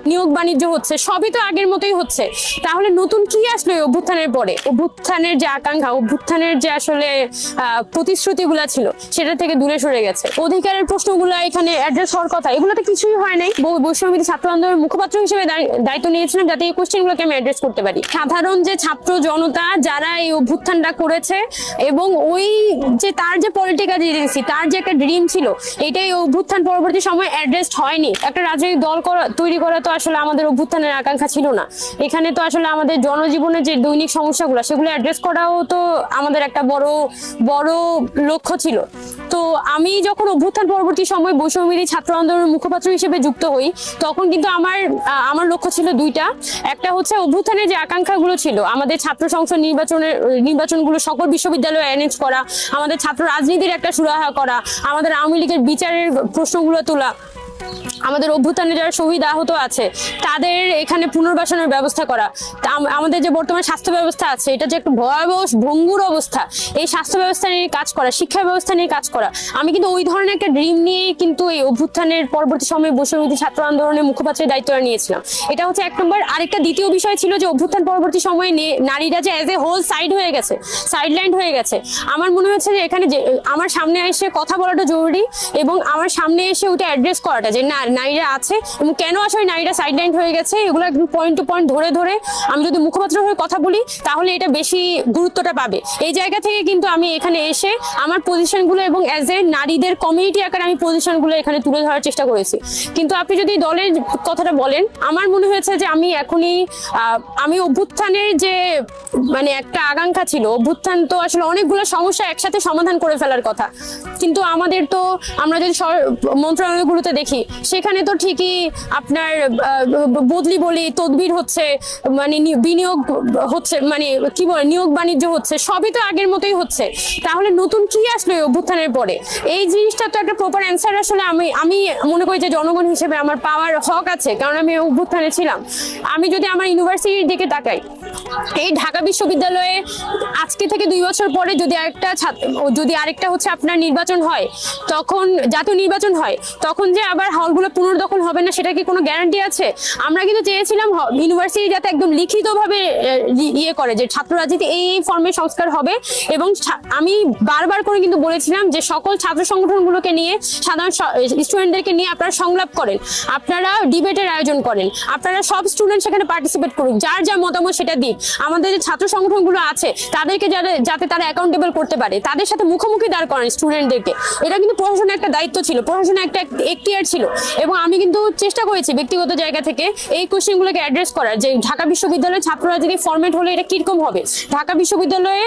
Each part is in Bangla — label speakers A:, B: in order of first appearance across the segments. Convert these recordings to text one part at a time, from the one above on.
A: নিয়োগ বাণিজ্য হচ্ছে, সবই তো আগের মতোই হচ্ছে। তাহলে নতুন কি আসলো এই অভ্যুত্থানের পরে? অভ্যুত্থানের যে আকাঙ্ক্ষা, অভ্যুত্থানের যে আসলে প্রতিশ্রুতিগুলা ছিল সেটা থেকে দূরে সরে গেছে। অধিকারের প্রশ্নগুলো এখানে অ্যাড্রেস হওয়ার কথা, এগুলো তো কিছুই হয় নাই। বৈষম্যবিরোধী ছাত্র আন্দোলনের মুখপাত্র হিসেবে দায়িত্ব নিয়েছিলাম যাতে এই কোশ্চেনগুলোকে আমি অ্যাড্রেস করতে পারি। সাধারণ যে ছাত্র জনতা যারা এই অভ্যুত্থানটা করেছে এবং ওই যে তার যে পলিটিক্যাল এজেন্সি, তার যে একটা ড্রিম ছিল, এটাই অভ্যুত্থান পরবর্তী সময় অ্যাড্রেসড হয়নি। একটা রাজনৈতিক দল তৈরি করা তো আসলে আমাদের অভ্যুত্থানের আকাঙ্ক্ষা ছিল না। এখানে তো আসলে আমাদের জনজীবনের যে দৈনিক সমস্যাগুলো সেগুলো অ্যাড্রেস করাও তো আমাদের একটা বড় বড় লক্ষ্য ছিল। তো আমি যখন অভ্যুত্থান পরবর্তী সময় বৈষম্যবিরোধী ছাত্র আন্দোলনের মুখপাত্র হিসেবে যুক্ত হই, তখন কিন্তু আমার লক্ষ্য ছিল দুইটা। একটা হচ্ছে অভ্যুত্থানের যে আকাঙ্ক্ষাগুলো ছিল, আমাদের ছাত্র সংসদ নির্বাচনগুলো সকল বিশ্ববিদ্যালয়ে অ্যারেঞ্জ করা, আমাদের ছাত্র রাজনীতির একটা সুরাহা করা, আমাদের আওয়ামী লীগের বিচারের প্রশ্নগুলো তোলা, আমাদের অভ্যুত্থানে যারা শহীদ আহত আছে তাদের এখানে পুনর্বাসনের ব্যবস্থা করা, আমাদের যে বর্তমান স্বাস্থ্য ব্যবস্থা আছে এটা যে একটা ভয়াবহ ভঙ্গুর অবস্থা, এই স্বাস্থ্য ব্যবস্থা নিয়ে কাজ করা, শিক্ষা ব্যবস্থা নিয়ে কাজ করা। আমি কিন্তু ওই ধরনের একটা ড্রিম নিয়েই কিন্তু এই অভ্যুত্থানের পরবর্তী সময়ে বৈষম্যবিরোধী ছাত্র আন্দোলনের মুখপাত্রের দায়িত্বটা নিয়েছিলাম। এটা হচ্ছে এক নম্বর। আরেকটা দ্বিতীয় বিষয় ছিল যে অভ্যুত্থান পরবর্তী সময়ে নারীরা যে অ্যাজ এ হোল সাইডলাইন হয়ে গেছে। আমার মনে হচ্ছে যে এখানে যে আমার সামনে এসে কথা বলাটা জরুরি এবং আমার সামনে এসে ওটা অ্যাড্রেস করাটা যে না, নারীরা আছে এবং কেন আসলে নারীরা সাইডলাইন হয়ে গেছে, এগুলো একদম পয়েন্ট টু পয়েন্ট ধরে আমি যদি মুখপাত্র হয়ে কথা বলি তাহলে এটা বেশি গুরুত্বটা পাবে। এই জায়গা থেকে কিন্তু আমি এখানে এসে আমার পজিশনগুলো এবং অ্যাজ এ নারীদের কমিউনিটি আকারে আমি পজিশনগুলো এখানে তুলে ধরার চেষ্টা করেছি। কিন্তু আপনি যদি দলের কথাটা বলেন, আমার মনে হয়েছে যে আমি অভ্যুত্থানের যে মানে একটা আকাঙ্ক্ষা ছিল, অভ্যুত্থান তো আসলে অনেকগুলো সমস্যা একসাথে সমাধান করে ফেলার কথা, কিন্তু আমরা যদি মন্ত্রণালয়গুলোতে দেখি সেখানে তো ঠিকই আপনার বদলি বলি, তদবির হচ্ছে, মানে বিনিয়োগ হচ্ছে, মানে কি বলে, নিয়োগ বাণিজ্য হচ্ছে, সবই তো আগের মতোই হচ্ছে। তাহলে নতুন কি আসলো এই অভ্যুত্থানের পরে? এই জিনিসটা তো একটা প্রপার অ্যান্সার আসলে আমি মনে করি যে জনগণ হিসেবে আমার পাওয়ার হক আছে, কারণ আমি অভ্যুত্থানে ছিলাম। আমি যদি আমার ইউনিভার্সিটির দিকে তাকাই, এই ঢাকা বিশ্ববিদ্যালয়ে আজকে থেকে 2 বছর পরে যদি আরেকটা হচ্ছে আপনার নির্বাচন হয়, তখন জাতীয় নির্বাচন হয়, তখন যে আবার হলগুলো পুনর্দখল হবে না সেটা কি কোনো গ্যারান্টি আছে? আমরা কিন্তু চেয়েছিলাম ইউনিভার্সিটি যাতে একদম লিখিতভাবে করে যে ছাত্র রাজনীতি এই ফর্মে সংস্কার হবে, এবং আমি বারবার করে কিন্তু বলেছিলাম যে সকল ছাত্র সংগঠনগুলোকে নিয়ে, সাধারণ স্টুডেন্টদেরকে নিয়ে আপনারা সংলাপ করেন, আপনারা ডিবেটের আয়োজন করেন, আপনারা সব স্টুডেন্ট সেখানে পার্টিসিপেট করুন, যার যা মতামত সেটা দিক। আমাদের যে ছাত্র সংগঠনগুলো আছে তাদেরকে যাতে তারা অ্যাকাউন্টেবল করতে পারে, তাদের সাথে মুখোমুখি দাঁড় করেন স্টুডেন্টদেরকে। এটা কিন্তু প্রশাসনের একটা দায়িত্ব ছিল, প্রশাসনের একটা এখতিয়ার ছিল, এবং আমি কিন্তু চেষ্টা করেছি ব্যক্তিগত জায়গা থেকে এই কোশ্চেনগুলোকে অ্যাড্রেস করার, যে ঢাকা বিশ্ববিদ্যালয়ের ছাত্র রাজনীতি ফরম্যাট হলে এটা কিরকম হবে। ঢাকা বিশ্ববিদ্যালয়ে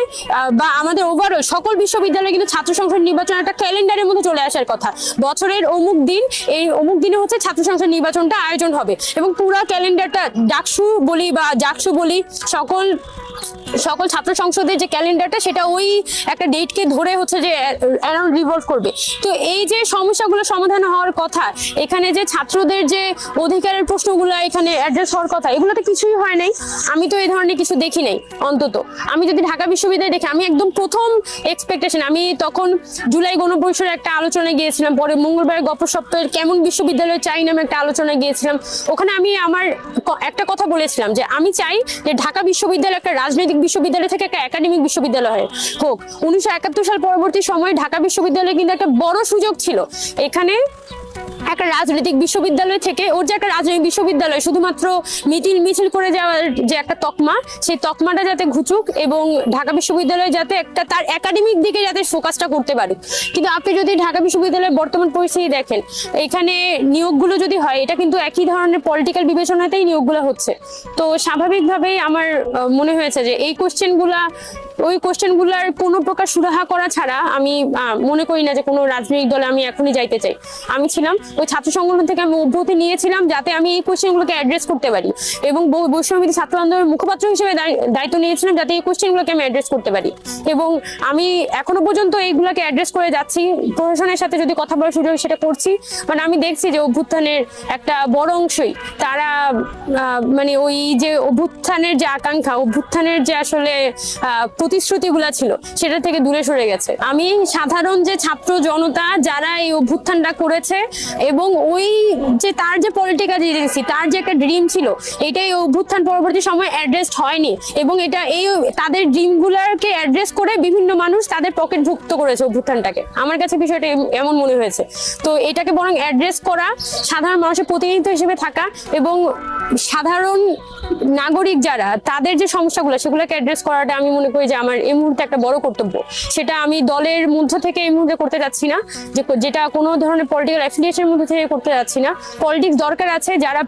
A: বা আমাদের ওভারঅল সকল বিশ্ববিদ্যালয়ে কিন্তু ছাত্র সংসদ নির্বাচন একটা ক্যালেন্ডারের মধ্যে চলে আসার কথা। বছরের অমুক দিন, এই অমুক দিনে হচ্ছে ছাত্র সংসদ নির্বাচনটা আয়োজন হবে, এবং পুরো ক্যালেন্ডারটা ডাকসু বলি বা জাকসু বলি, সকল ছাত্র সংসদের যে ক্যালেন্ডারটা সেটা ওই একটা ডেটকে ধরে হচ্ছে যে অ্যারাউন্ড রিভলভ করবে। তো এই যে সমস্যাগুলো সমাধান হওয়ার কথা, এখানে যে ছাত্রদের যে অধিকারের প্রশ্নগুলো এখানে অ্যাড্রেস হওয়ার কথা, এগুলো তো কিছুই হয় নাই। আমি তো এই ধরনের কিছু দেখি নাই। অন্তত আমি যদি ঢাকা বিশ্ববিদ্যালয়ে দেখি, আমি একদম প্রথম এক্সপেকটেশন, আমি তখন জুলাই গণপরিষদের একটা আলোচনায় গিয়েছিলাম, পরে মঙ্গলবার গল্প সপ্তাহের কেমন বিশ্ববিদ্যালয় চাই নামে একটা আলোচনায় গিয়েছিলাম। ওখানে আমি আমার একটা কথা বলেছিলাম যে আমি চাই যে ঢাকা বিশ্ববিদ্যালয় একটা রাজনৈতিক বিশ্ববিদ্যালয় থেকে একটা একাডেমিক বিশ্ববিদ্যালয় হোক। 1971 সাল পরবর্তী সময়ে ঢাকা বিশ্ববিদ্যালয় কিন্তু একটা বড় সুযোগ ছিল, এখানে একটা রাজনৈতিক বিশ্ববিদ্যালয় থেকে ওর যে একটা রাজনৈতিক বিশ্ববিদ্যালয় শুধুমাত্র মিছিল করে যাওয়ার যে একটা তকমা, সেই তকমাটা যাতে ঘুচুক এবং ঢাকা বিশ্ববিদ্যালয় যাতে একটা তার একাডেমিক দিকে যাতে ফোকাসটা করতে পারে। কিন্তু আপনি যদি ঢাকা বিশ্ববিদ্যালয়ের বর্তমান পরিস্থিতি দেখেন, এখানে নিয়োগগুলো যদি হয় এটা কিন্তু একই ধরনের পলিটিক্যাল বিবেচনাতেই নিয়োগগুলো হচ্ছে। তো স্বাভাবিকভাবেই আমার মনে হয়েছে যে এই কোশ্চেনগুলার কোনো প্রকার সুরাহা করা ছাড়া আমি মনে করি না যে কোনো রাজনৈতিক দলে আমি এখনই যাইতে চাই। আমি ছিলাম ওই ছাত্র সংগঠন থেকে, আমি অব্যাহতি নিয়েছিলাম যাতে আমি এই কোশ্চেনগুলোকে অ্যাড্রেস করতে পারি, এবং বৈষম্যবিরোধী ছাত্র আন্দোলনের মুখপাত্র হিসেবে দায়িত্ব নিয়েছিলাম যাতে এই কোশ্চেনগুলোকে আমি অ্যাড্রেস করতে পারি, এবং আমি এখনো পর্যন্ত এইগুলোকে অ্যাড্রেস করে যাচ্ছি। প্রশাসনের সাথে যদি কথা বলার সুযোগ সেটা করছি, মানে আমি দেখছি যে অভ্যুত্থানের একটা বড় অংশই তারা মানে ওই যে অভ্যুত্থানের যে আকাঙ্ক্ষা, অভ্যুত্থানের যে আসলে প্রতিশ্রুতিগুলা ছিল সেটা থেকে দূরে সরে গেছে। আমি সাধারণ যে ছাত্র জনতা যারা এই অভ্যুত্থানটা করেছে এবং ওই যে তার যে পলিটিক্যাল এজেন্সি, তার যে একটা ড্রিম ছিল, এটা এই অভ্যুত্থান পরবর্তী সময় অ্যাড্রেস হয়নি এবং এটা এই তাদের ড্রিমগুলোকে অ্যাড্রেস করে বিভিন্ন মানুষ তাদের পকেটভুক্ত করেছে অভ্যুত্থানটাকে। আমার কাছে বিষয়টা এমন মনে হয়েছে। তো এটাকে বরং অ্যাড্রেস করা, সাধারণ মানুষের প্রতিনিধিত্ব হিসেবে থাকা এবং সাধারণ নাগরিক যারা তাদের যে সমস্যাগুলো সেগুলোকে অ্যাড্রেস করাটা আমি মনে করি যে আমার এই মুহূর্তে একটা বড় কর্তব্য। সেটা আমি দলের মধ্য থেকে এই মুহূর্তে করতে যাচ্ছি না, যেটা কোনো ধরনের পলিটিক্যাল অ্যাফিলিয়েশনের মধ্যে থেকে করতে যাচ্ছি না। পলিটিক্স দরকার আছে, যারা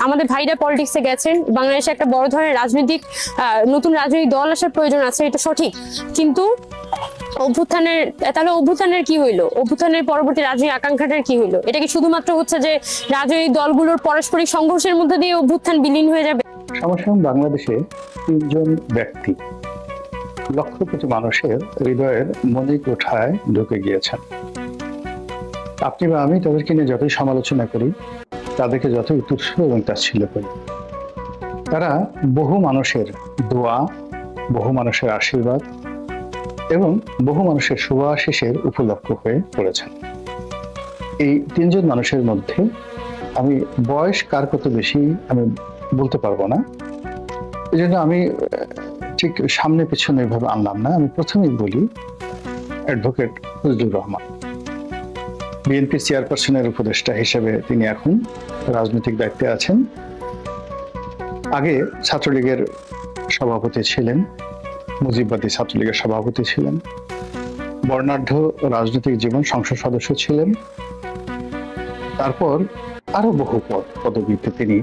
A: আমাদের ভাইরা পলিটিক্সে গেছেন, বাংলাদেশে একটা বড় ধরনের রাজনৈতিক নতুন রাজনৈতিক দল আসার প্রয়োজন আছে, এটা সঠিক। কিন্তু অভ্যুত্থানের কি হইলো? অভ্যুত্থানের পরবর্তী রাজনৈতিক আকাঙ্ক্ষাটার কি হইলো? এটা কি শুধুমাত্র হচ্ছে যে রাজনৈতিক দলগুলোর পারস্পরিক সংঘর্ষের মধ্যে দিয়ে অভ্যুত্থান বিলীন হয়ে যাবে?
B: সমসাময়িক বাংলাদেশে 3 জন ব্যক্তি লক্ষ কোটি মানুষের হৃদয়ের মনিক কোঠায় ঢুকে গিয়েছেন। আপনি বা আমি তাদেরকে নিয়ে যতই সমালোচনা করি, তাদেরকে যতই তুচ্ছ এবং তাচ্ছিল্য করি, তারা বহু মানুষের দোয়া, বহু মানুষের আশীর্বাদ এবং বহু মানুষের শুভাশিসের উপলক্ষ হয়ে পড়েছেন। এই 3 জন মানুষের মধ্যে আমি বয়স কার কত বেশি আমি বলতে পারবো না, এই জন্য আমি ঠিক সামনে পিছনে এভাবে আনলাম না। আমি প্রথমেই বলি অ্যাডভোকেট ফজলুর রহমান। বিএনপি চেয়ারপারসনের উপদেষ্টা হিসেবে তিনি এখন রাজনৈতিক দায়িত্বে আছেন। আগে ছাত্রলীগের সভাপতি ছিলেন, মুজিববাদী ছাত্রলীগের সভাপতি ছিলেন, বর্ণাঢ্য রাজনৈতিক জীবন, সংসদ সদস্য ছিলেন। তারপর আরো বহু পদবিতে তিনি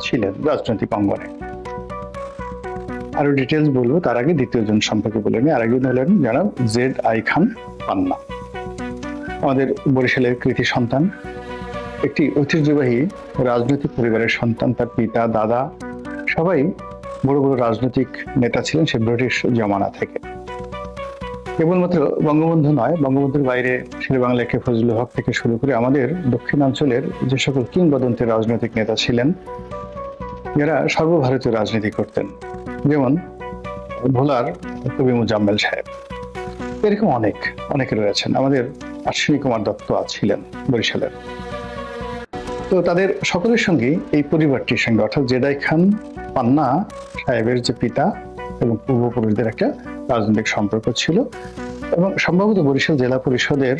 B: ছিলেন রাজনৈতিক অঙ্গনে। আরো ডিটেলস বলবো, তার আগে দ্বিতীয় জন সম্পর্কে বলে নিই। আরেকজন হলেন জনাব Z.I. খান পান্না, আমাদের বরিশালের কৃতি সন্তান, একটি ঐতিহ্যবাহী রাজনৈতিক পরিবারের সন্তান। তার পিতা, দাদা সবাই বড় বড় রাজনৈতিক নেতা ছিলেন সে ব্রিটিশ জমানা থেকে। কেবলমাত্র বঙ্গবন্ধু নয়, বঙ্গবন্ধুর বাইরে শেরেবাংলা কে ফজলুল হক থেকে শুরু করে আমাদের দক্ষিণাঞ্চলের যে সকল কিংবদন্তি রাজনৈতিক নেতা ছিলেন, যারা সর্বভারতীয় রাজনীতি করতেন, যেমন ভোলার কবি মুজাম্মেল সাহেব, এরকম অনেকে রয়েছেন। আমাদের অশ্বিনী কুমার দত্ত ছিলেন বরিশালের। তো তাদের সকলের সঙ্গে এই পরিবারটির সঙ্গে অর্থাৎ Z.I. খান পান্না সাহেবের যে পিতা এবং পূর্বপুরুষদের একটা রাজনৈতিক সম্পর্ক ছিল এবং সম্ভবত বরিশাল জেলা পরিষদের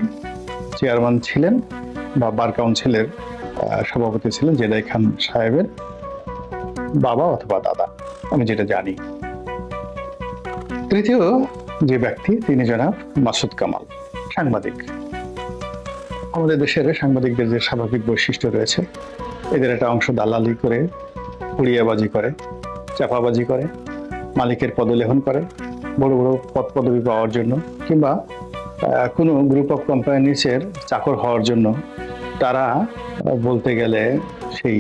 B: চেয়ারম্যান ছিলেন বা বার কাউন্সিলের সভাপতি ছিলেন Z.I. খান সাহেবের বাবা অথবা দাদা, আমি যেটা জানি। তৃতীয় যে ব্যক্তি তিনি জনাব মাসুদ কামাল, সাংবাদিক। আমাদের দেশের সাংবাদিকদের যে স্বাভাবিক বৈশিষ্ট্য রয়েছে, এদের একটা অংশ দালালি করে, উড়িয়াবাজি করে, চাপাবাজি করে, মালিকের পদলেহন করে বড় বড় পদ পদবি পাওয়ার জন্য, কিংবা কোনো গ্রুপ অফ কোম্পানিজের চাকর হওয়ার জন্য। তারা বলতে গেলে সেই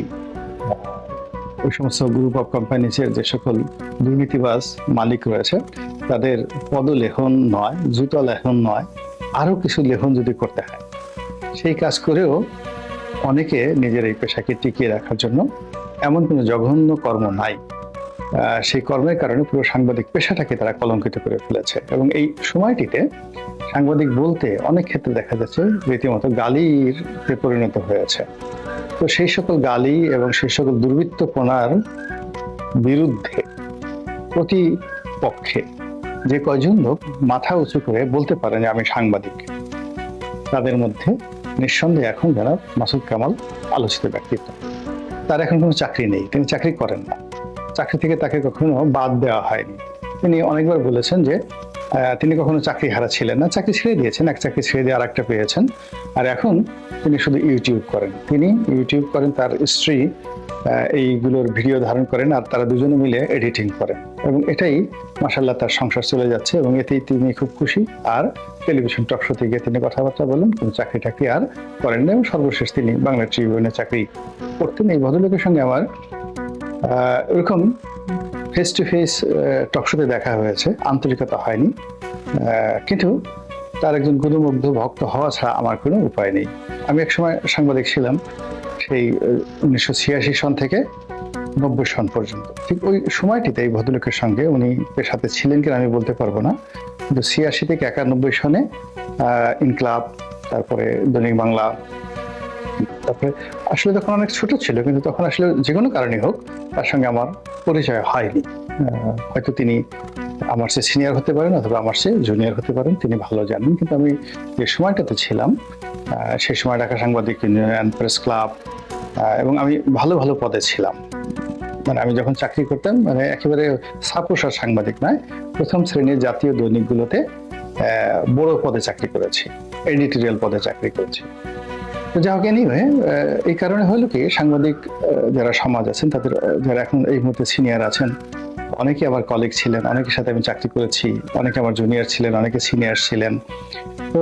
B: ওই সমস্ত গ্রুপ অফ কোম্পানিজের যে সকল দুর্নীতিবাজ মালিক রয়েছে, তাদের পদলেহন নয়, জুতা লেহন নয়, আরো কিছু লেহন যদি করতে হয়, সেই কাজ করেও অনেকে নিজের এই পেশাকে টিকিয়ে রাখার জন্য এমন কোনো জঘন্য কর্ম নাই, সেই কর্মের কারণে পুরো সাংবাদিক পেশাটাকে তারা কলঙ্কিত করে ফেলেছে। এবং এই সময়টিতে সাংবাদিক বলতে অনেক ক্ষেত্রে দেখা যাচ্ছে রীতিমতো গালির পরিণত হয়েছে। তো সেই সকল গালি এবং সেই সকল দুর্বৃত্তপনার বিরুদ্ধে প্রতিপক্ষে যে কয়জন লোক মাথা উঁচু করে বলতে পারেন যে আমি সাংবাদিক, তাদের মধ্যে নিঃসন্দেহে এখন জনাব মাসুদ কামাল আলোচিত ব্যক্তিত্ব। তার এখন কোনো চাকরি নেই, তিনি চাকরি করেন না, চাকরি থেকে তাকে কখনো বাদ দেওয়া হয়নি। তিনি অনেকবার বলেছেন যে তিনি কখনো চাকরি হারা ছিলেন না, চাকরি ছেড়ে দিয়েছেন, এক চাকরি ছেড়ে দিয়ে আরেকটা পেয়েছেন, আর এখন তিনি শুধু ইউটিউব করেন। তিনি ইউটিউব করেন, তার স্ত্রী এইগুলোর ভিডিও ধারণ করেন, আর তারা দুজনে মিলে এডিটিং করেন এবং এটাই মাশাআল্লাহ তার সংসার চলে যাচ্ছে এবং এতেই তিনি খুব খুশি। আর টেলিভিশন টক শোতে গিয়ে তিনি কথাবার্তা বলেন, কোনো চাকরি টাকরি আর করেন না এবং সর্বশেষ তিনি বাংলা ট্রিবিউনে চাকরি করতেন। এই ভদ্রলোকের সঙ্গে আমার এরকম ফেস টু ফেস টকশোতে দেখা হয়েছে, আন্তরিকতা হয়নি, কিন্তু তার একজন গুণমুগ্ধ ভক্ত হওয়া ছাড়া আমার কোনো উপায় নেই। আমি একসময় সাংবাদিক ছিলাম, সেই 1986 সন থেকে 90 সন পর্যন্ত। ঠিক ওই সময়টিতে এই ভদ্রলোকের সঙ্গে উনি সাথে ছিলেন কিনা আমি বলতে পারবো না, কিন্তু 86 থেকে 91 সনে ইনকলাব, তারপরে দৈনিক বাংলা, তারপরে আসলে তখন অনেক ছোট ছিল, কিন্তু তখন আসলে যে কোনো কারণে হোক তার সঙ্গে আমার পরিচয় হয়নি। হয়তো তিনি আমার চেয়ে সিনিয়র হতে পারেন অথবা আমার চেয়ে জুনিয়র হতে পারেন, তিনি ভালো জানেন। কিন্তু আমি যে সময়টাতে ছিলাম সেই সময় ঢাকা সাংবাদিক ইউনিয়ন, প্রেস ক্লাব, এবং আমি ভালো ভালো পদে ছিলাম। মানে আমি যখন চাকরি করতাম, মানে একেবারে সাপোসার সাংবাদিক নয়, প্রথম শ্রেণীর জাতীয় দৈনিকগুলোতে বড় পদে চাকরি করেছি, এডিটোরিয়াল পদে চাকরি করেছি। তো যা হোক, এনিওয়ে, এই কারণে হলো কি, সাংবাদিক যারা সমাজ আছেন তাদের, যারা এখন এই মুহূর্তে সিনিয়র আছেন, অনেকে আমার কলিগ ছিলেন, অনেকের সাথে আমি চাকরি করেছি, অনেকে আমার জুনিয়র ছিলেন, অনেকে সিনিয়র ছিলেন। তো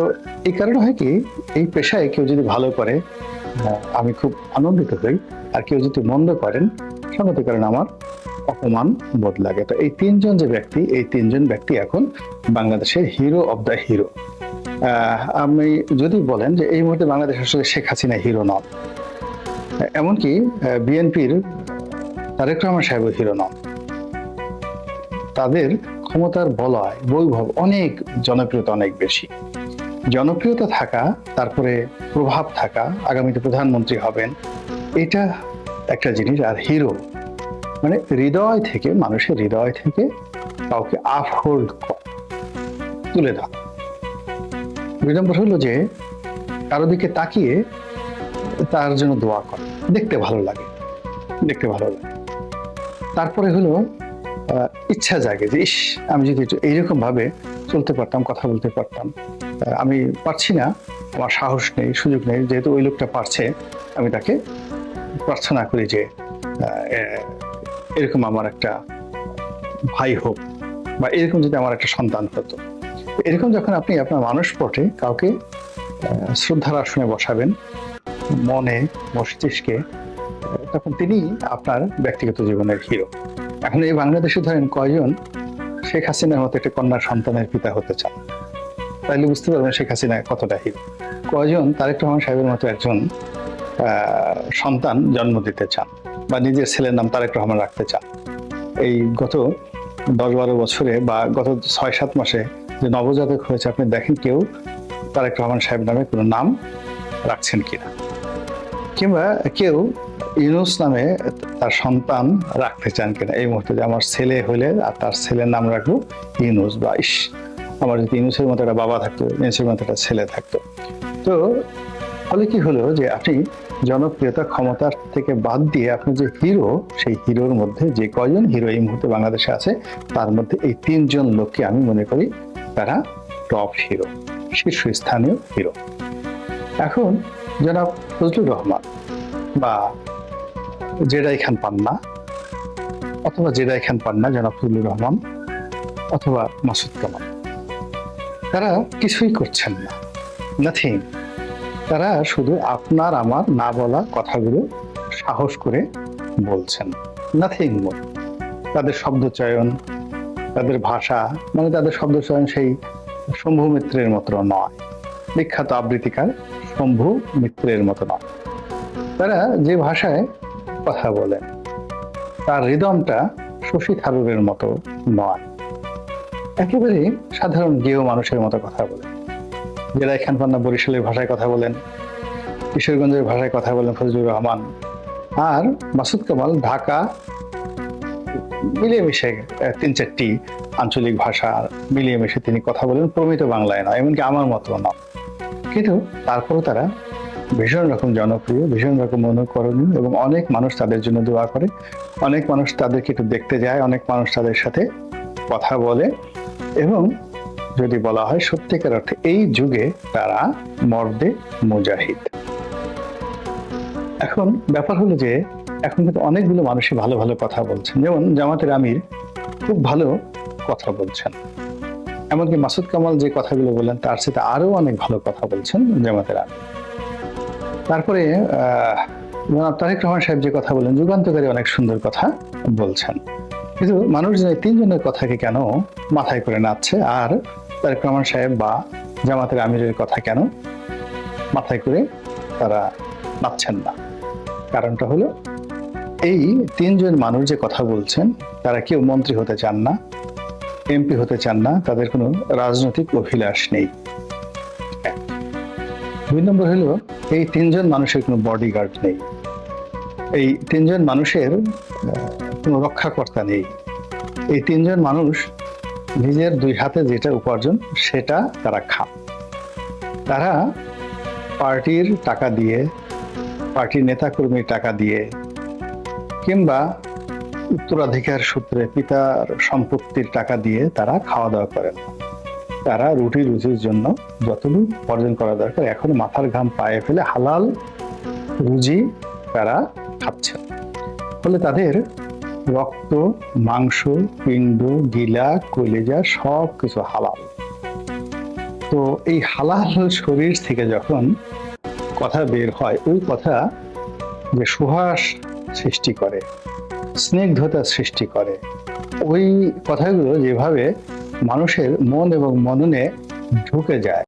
B: এই কারণে হয় কি, এই পেশায় কেউ যদি ভালো করে আমি খুব আনন্দিত হই, আর কেউ যদি মন্দ করেন সঙ্গত কারণে আমার অপমান বোধ লাগে। তো এই তিনজন যে ব্যক্তি, এই তিনজন ব্যক্তি এখন বাংলাদেশের হিরো অব দ্য হিরো। আমি যদি বলেন যে এই মুহূর্তে বাংলাদেশ আসলে শেখ হাসিনা হিরো নন, এমনকি বিএনপির তারেক রহমান সাহেব হিরো নন। তাদের ক্ষমতার বলয়, বৈভব, অনেক জনপ্রিয়তা অনেক বেশি। জনপ্রিয়তা থাকা, তারপরে প্রভাব থাকা, আগামীতে প্রধানমন্ত্রী হবেন, এটা একটা জিনিস। আর হিরো মানে হৃদয় থেকে, মানুষের হৃদয় থেকে কাউকে আপহোল্ড তুলে দাও। 2 নম্বর হলো যে কারো দিকে তাকিয়ে তার জন্য দোয়া করা, দেখতে ভালো লাগে, দেখতে ভালো লাগে। তারপরে হলো ইচ্ছা জাগে যে ইস, আমি যদি একটু এইরকম ভাবে চলতে পারতাম, কথা বলতে পারতাম। আমি পারছি না, আমার সাহস নেই, সুযোগ নেই, যেহেতু ওই লোকটা পারছে, আমি তাকে প্রার্থনা করি যে এরকম আমার একটা ভাই হোক, বা এরকম যদি আমার একটা সন্তান হতো। এরকম যখন আপনি আপনার মানুষ পটে কাউকে শ্রদ্ধার আসনে বসাবেন, মনে মস্তিষ্কে, তখন তিনি আপনার ব্যক্তিগত জীবনের হিরো। এখন এই বাংলাদেশে ধরেন কয়জন শেখ হাসিনার মতো একটা কন্যা সন্তানের পিতা হতে চান, তাইলে বুঝতে পারবেন শেখ হাসিনা কতটা হিরো। কয়জন তারেক রহমান সাহেবের মতো একজন সন্তান জন্ম দিতে চান, বা নিজের ছেলের নাম তারেক রহমান রাখতে চান। এই গত 10-12 বছরে বা গত 6-7 মাসে যে নবজাতক হয়েছে, আপনি দেখেন কেউ তারেক রহমান সাহেব নামে কোনো নাম রাখছেন কিনা, কিংবা কেউ ইউনুস নামে তার সন্তান রাখতে চান কিনা। এই মুহূর্তে যে আমার ছেলে হলে আর তার ছেলের নাম রাখবো ইউনুস, বা ইস, আমার যদি ইউনুসের মতো একটা বাবা থাকতো, ইউনুসের মতো একটা ছেলে থাকতো। তো ফলে কি হলো যে আপনি জনপ্রিয়তা, ক্ষমতার থেকে বাদ দিয়ে আপনি যে হিরো, সেই হিরোর মধ্যে যে কয়জন হিরো এই মুহূর্তে বাংলাদেশে আছে, তার মধ্যে এই 3 জন লোককে আমি মনে করি তারা টপ হিরো, শীর্ষস্থানীয় হিরো। এখন জনাব ফজলুর রহমান বা জেডাই খান পান্না, অথবা জেডাই খান পান্না, জনাব ফজলুর রহমান, অথবা মাসুদ কামাল, তারা কিছুই করছেন না, নাথিং। তারা শুধু আপনার আমার না বলা কথাগুলো সাহস করে বলছেন, নাথিং মোর। তাদের শব্দচয়ন, তাদের ভাষা, মানে তাদের শব্দচয়ন সেই শম্ভু মিত্রের মতো নয়, বিখ্যাত আবৃত্তিকার শম্ভু মিত্রের মতো নয়। তারা যে ভাষায় কথা বলেন, তার রিদমটা শশী থারুরের মতো নয়, একেবারে সাধারণ গেয় মানুষের মতো কথা বলেন। জেডাই খান পান্না বরিশালের ভাষায় কথা বলেন, কিশোরগঞ্জের ভাষায় কথা বলেন ফজলুর রহমান, আর মাসুদ কামাল ঢাকা মিলিয়ে মিশে 3-4টি আঞ্চলিক ভাষা মিলিয়ে মিশে তিনি কথা বলেন, প্রমিত বাংলায় নয়, এমনকি আমার মতো না। কিন্তু তারপরও তারা ভীষণ রকম জনপ্রিয়, ভীষণ রকম অনুকরণীয়, এবং অনেক মানুষ তাদের জন্য দোয়া করে, অনেক মানুষ তাদেরকে একটু দেখতে যায়, অনেক মানুষ তাদের সাথে কথা বলে, এবং যদি বলা হয় সত্যিকার অর্থে এই যুগে তারা মর্দে মুজাহিদ। এখন ব্যাপার হলো যে এখন কিন্তু অনেকগুলো মানুষই ভালো ভালো কথা বলছেন, যেমন জামাতের আমির খুব ভালো কথা বলছেন, এমনকি মাসুদ কামাল যে কথাগুলো বলেন তার সাথে আরো অনেক ভালো কথা বলছেন জামাতের আমির। তারপরে তারেক রহমান সাহেব যে কথা বলেন, যুগান্তকারী অনেক সুন্দর কথা বলছেন। কিন্তু মানুষ যে 3 জনের কথাকে কেন মাথায় করে নাচছে, আর তারেক রহমান সাহেব বা জামাতের আমিরের কথা কেন মাথায় করে তারা নাচছেন না? কারণটা হলো এই তিনজন মানুষ যে কথা বলছেন, তারা কেউ মন্ত্রী হতে চান না, এমপি হতে চান না, তাদের কোনো রাজনৈতিক অভিলাষ নেই। দুই নম্বর হলো, এই তিনজন মানুষের কোনো বডিগার্ড নেই, এই তিনজন মানুষের কোনো রক্ষাকর্তা নেই। এই তিনজন মানুষ নিজের দুই হাতে যেটা উপার্জন সেটা তারা খান। তারা পার্টির টাকা দিয়ে, পার্টির নেতাকর্মীর টাকা দিয়ে, কিংবা উত্তরাধিকার সূত্রে পিতার সম্পত্তির টাকা দিয়ে তারা খাওয়া দাওয়া করেন। তারা রুটি রুজির জন্য যতটুকু উপার্জন করা দরকার এখন মাথার ঘাম পায়ে ফেলে হালাল রুজি তারা খাচ্ছেন। ফলে তাদের রক্ত, মাংস, পিণ্ড, গিলা, কলিজা সব কিছু হালাল। তো এই হালাল শরীর থেকে যখন কথা বের হয়, ওই কথা যে সুহাস সৃষ্টি করে, স্নিগ্ধতা সৃষ্টি করে, ওই কথাগুলো যেভাবে মানুষের মন এবং মননে ঢুকে যায়,